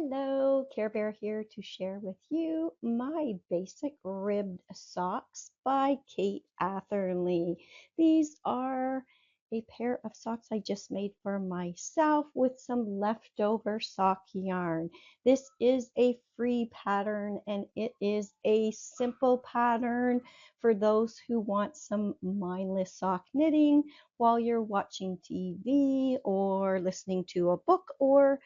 Hello, Care Bear here to share with you my basic ribbed socks by Kate Atherley. These are a pair of socks I just made for myself with some leftover sock yarn. This is a free pattern and it is a simple pattern for those who want some mindless sock knitting while you're watching TV or listening to a book, or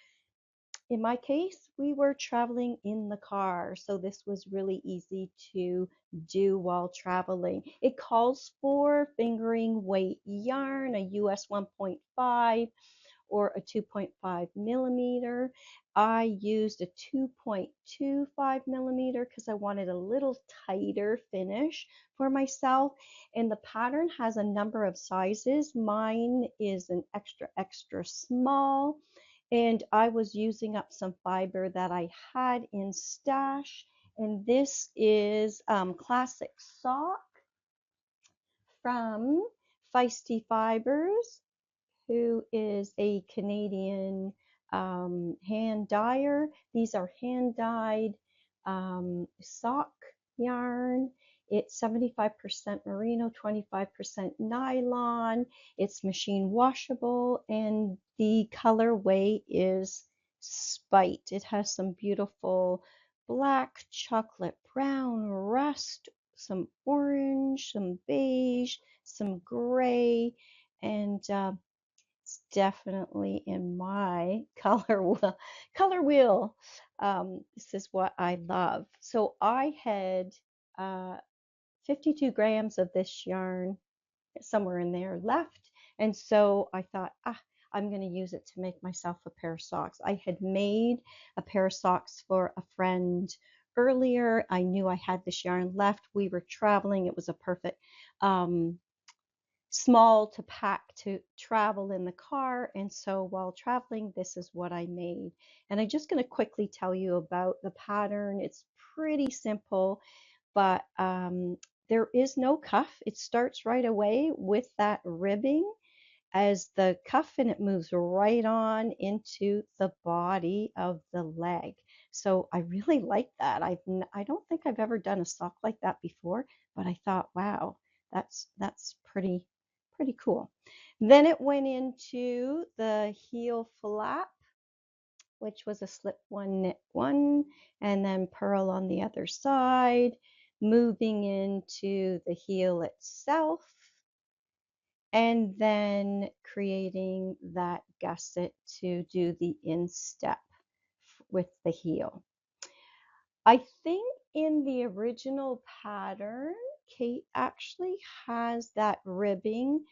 in my case, we were traveling in the car, so this was really easy to do while traveling. It calls for fingering weight yarn, a US 1.5 or a 2.5 millimeter. I used a 2.25 millimeter because I wanted a little tighter finish for myself. And the pattern has a number of sizes. Mine is an extra, extra small. And I was using up some fiber that I had in stash. And this is classic sock from Feisty Fibers, who is a Canadian hand dyer. These are hand dyed sock yarn. It's 75% merino, 25% nylon. It's machine washable, and the colorway is spite. It has some beautiful black, chocolate brown, rust, some orange, some beige, some gray, and it's definitely in my color wheel. This is what I love. So I had uh, 52 grams of this yarn, somewhere in there, left. And so I thought, I'm going to use it to make myself a pair of socks. I had made a pair of socks for a friend earlier. I knew I had this yarn left. We were traveling. It was a perfect small to pack to travel in the car. And so while traveling, this is what I made. And I'm just going to quickly tell you about the pattern. It's pretty simple, but there is no cuff. It starts right away with that ribbing as the cuff, and it moves right on into the body of the leg. So I really like that. I don't think I've ever done a sock like that before, but I thought, wow, that's pretty cool. Then it went into the heel flap, which was a slip one, knit one, and then purl on the other side, moving into the heel itself, and then creating that gusset to do the instep with the heel. I think in the original pattern, Kate actually has that ribbing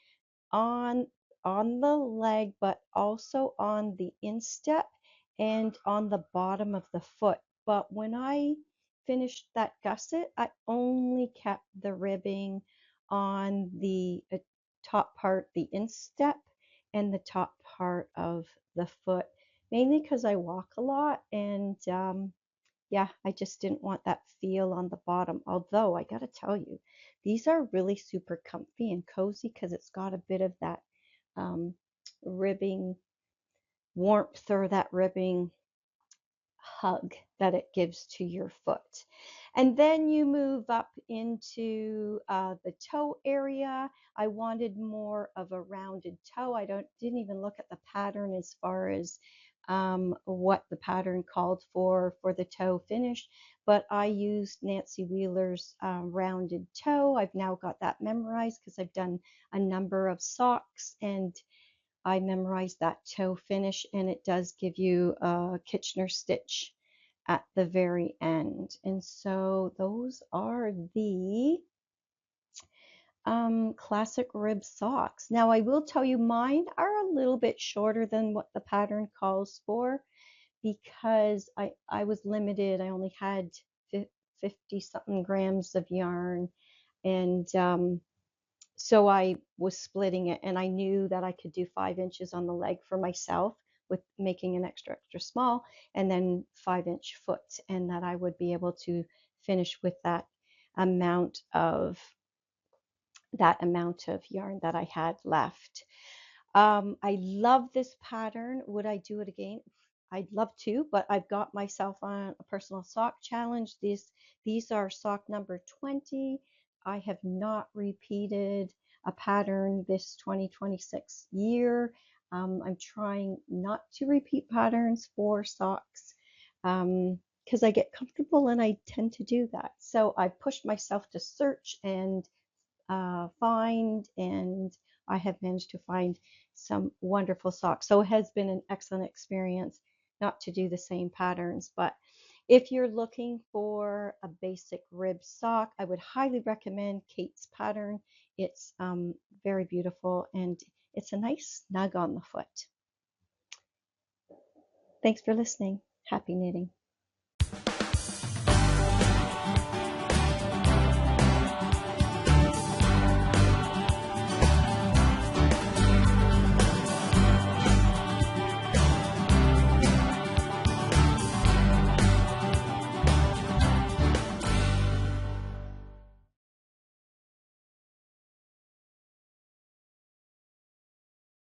on the leg, but also on the instep and on the bottom of the foot. But when I finished that gusset, I only kept the ribbing on the top part, the instep, and the top part of the foot, mainly because I walk a lot, and yeah, I just didn't want that feel on the bottom. Although I gotta tell you, these are really super comfy and cozy because it's got a bit of that ribbing warmth, or that ribbing hug that it gives to your foot. And then you move up into the toe area. I wanted more of a rounded toe. Didn't even look at the pattern as far as what the pattern called for the toe finish, but I used Nancy Wheeler's rounded toe. I've now got that memorized because I've done a number of socks, and I memorized that toe finish, and it does give you a Kitchener stitch at the very end. And so those are the classic rib socks. Now I will tell you, mine are a little bit shorter than what the pattern calls for, because I was limited. I only had 50 something grams of yarn, and so I was splitting it, and I knew that I could do 5 inches on the leg for myself with making an extra, extra small, and then 5-inch foot, and that I would be able to finish with that amount of yarn that I had left. I love this pattern. Would I do it again? I'd love to, but I've got myself on a personal sock challenge. These are sock number 20. I have not repeated a pattern this 2026 year. I'm trying not to repeat patterns for socks because I get comfortable and I tend to do that. So I've pushed myself to search and find, and I have managed to find some wonderful socks. So it has been an excellent experience not to do the same patterns. But if you're looking for a basic rib sock, I would highly recommend Kate's pattern. It's very beautiful and it's a nice snug on the foot. Thanks for listening. Happy knitting.